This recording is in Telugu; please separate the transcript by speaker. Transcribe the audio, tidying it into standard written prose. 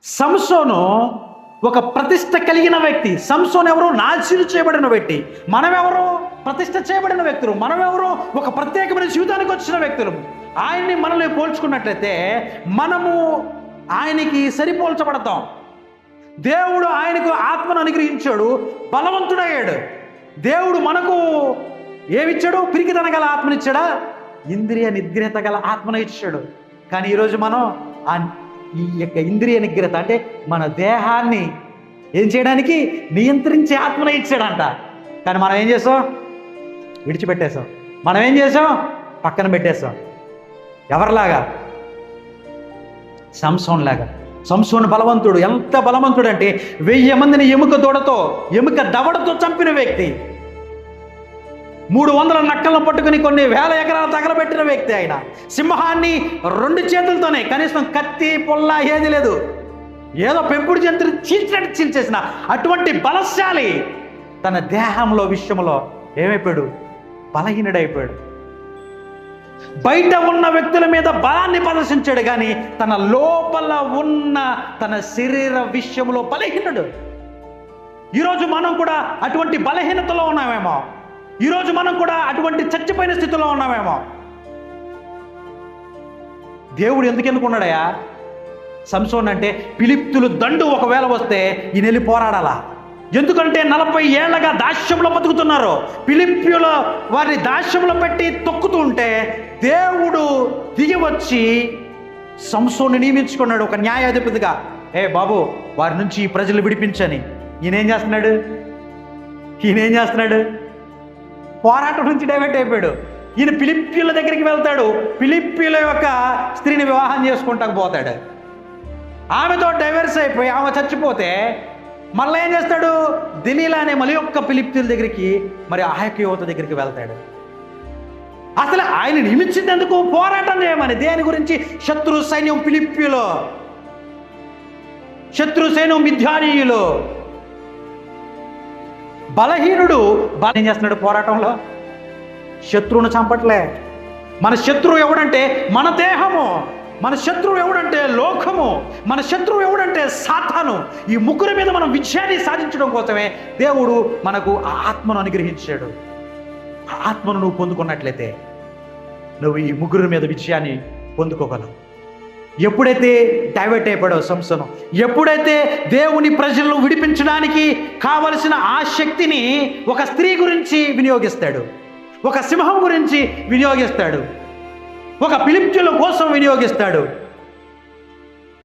Speaker 1: సంసోను ఒక ప్రతిష్ట కలిగిన వ్యక్తి. సంసోను ఎవరు? నాశనం చేయబడిన వ్యక్తి. మనమెవరు? ప్రతిష్ట చేయబడిన వ్యక్తులు. మనమెవరు? ఒక ప్రత్యేకమైన జీవితానికి వచ్చిన వ్యక్తులు. ఆయన్ని మనల్ని పోల్చుకున్నట్లయితే మనము ఆయనకి సరిపోల్చబడతాం. దేవుడు ఆయనకు ఆత్మను అనుగ్రహించాడు, బలవంతుడయ్యాడు. దేవుడు మనకు ఏమిచ్చాడు? పిరికితన గల ఆత్మనిచ్చాడా? ఇంద్రియ నిగ్రహత గల ఆత్మను ఇచ్చాడు. కానీ ఈరోజు మనం ఈ యొక్క ఇంద్రియ నిగ్రహత అంటే మన దేహాన్ని ఏం చేయడానికి నియంత్రించే ఆత్మను ఇచ్చాడంట. కానీ మనం ఏం చేసాం? విడిచిపెట్టేశాం. మనం ఏం చేసాం? పక్కన పెట్టేశాం. ఎవరిలాగా? సంసోన్ లాగా. సంసోను బలవంతుడు. ఎంత బలవంతుడు అంటే 1000 మందిని ఎముక దూడతో, ఎముక దవడతో చంపిన వ్యక్తి. 300 నక్కలను పట్టుకుని కొన్ని వేల ఎకరాలు తగలబెట్టిన వ్యక్తి. ఆయన సింహాన్ని 2 చేతులతోనే, కనీసం కత్తి పొల్ల ఏది లేదు, ఏదో పెంపుడు జంతువులు చీల్చినట్టు చీల్చేసిన అటువంటి బలశాలి తన దేహంలో విషయంలో ఏమైపోయాడు? బలహీనుడైపోయాడు. బయట ఉన్న వ్యక్తుల మీద బలాన్ని ప్రదర్శించాడు, కానీ తన లోపల ఉన్న తన శరీర విషయంలో బలహీనుడు. ఈరోజు మనం కూడా అటువంటి బలహీనతలో ఉన్నామేమో. ఈరోజు మనం కూడా అటువంటి చచ్చిపోయిన స్థితిలో ఉన్నామేమో. దేవుడు ఎందుకు ఎన్నుకున్నాడయా సంసోన్ అంటే? ఫిలిష్తీయులు దండు ఒకవేళ వస్తే ఈయన వెళ్ళి పోరాడాలా. ఎందుకంటే 40 ఏళ్లగా దాస్యంలో బతుకుతున్నారు. ఫిలిష్తీయుల వారిని దాస్యంలో పెట్టి తొక్కుతూ ఉంటే దేవుడు దిగి వచ్చి సంసోన్ని నియమించుకున్నాడు ఒక న్యాయాధిపతిగా. బాబు, వారి నుంచి ఈ ప్రజలు విడిపించని. ఈయనేం చేస్తున్నాడు? పోరాటం నుంచి డైవర్ట్ అయిపోయాడు. ఈయన ఫిలిష్తీయుల దగ్గరికి వెళ్తాడు. ఫిలిష్తీయుల యొక్క స్త్రీని వివాహం చేసుకుంటాకు పోతాడు. ఆమెతో డైవర్స్ అయిపోయి ఆమె చచ్చిపోతే మళ్ళీ ఏం చేస్తాడు? దిలీలా అనే మళ్ళీ ఒక్క ఫిలిష్తీయుల దగ్గరికి, మరి ఆ యొక్క యువత దగ్గరికి వెళ్తాడు. అసలు ఆయన నియమించినందుకు పోరాటం చేయమని. దేని గురించి? శత్రు సైన్యం ఫిలిష్తీయులు, శత్రు సైన్యం మిథ్యానీయులు. బలహీనుడు ఏం చేస్తున్నాడు పోరాటంలో? శత్రువును చంపట్లే. మన శత్రువు ఎవడంటే మన దేహము. మన శత్రువు ఎవడంటే లోకము. మన శత్రువు ఎవడంటే సాతాను. ఈ ముగ్గురి మీద మనం విజయాన్ని సాధించడం కోసమే దేవుడు మనకు ఆ ఆత్మను అనుగ్రహించాడు. ఆ ఆత్మను నువ్వు పొందుకున్నట్లయితే నువ్వు ఈ ముగ్గురి మీద విజయాన్ని పొందుకోగలవు. ఎప్పుడైతే డైవర్ట్ అయిపోయాడో సంసోను, ఎప్పుడైతే దేవుని ప్రజలను విడిపించడానికి కావలసిన ఆ శక్తిని ఒక స్త్రీ గురించి వినియోగిస్తాడు, ఒక సింహం గురించి వినియోగిస్తాడు, ఒక ఫిలిష్తీయుల కోసం వినియోగిస్తాడు,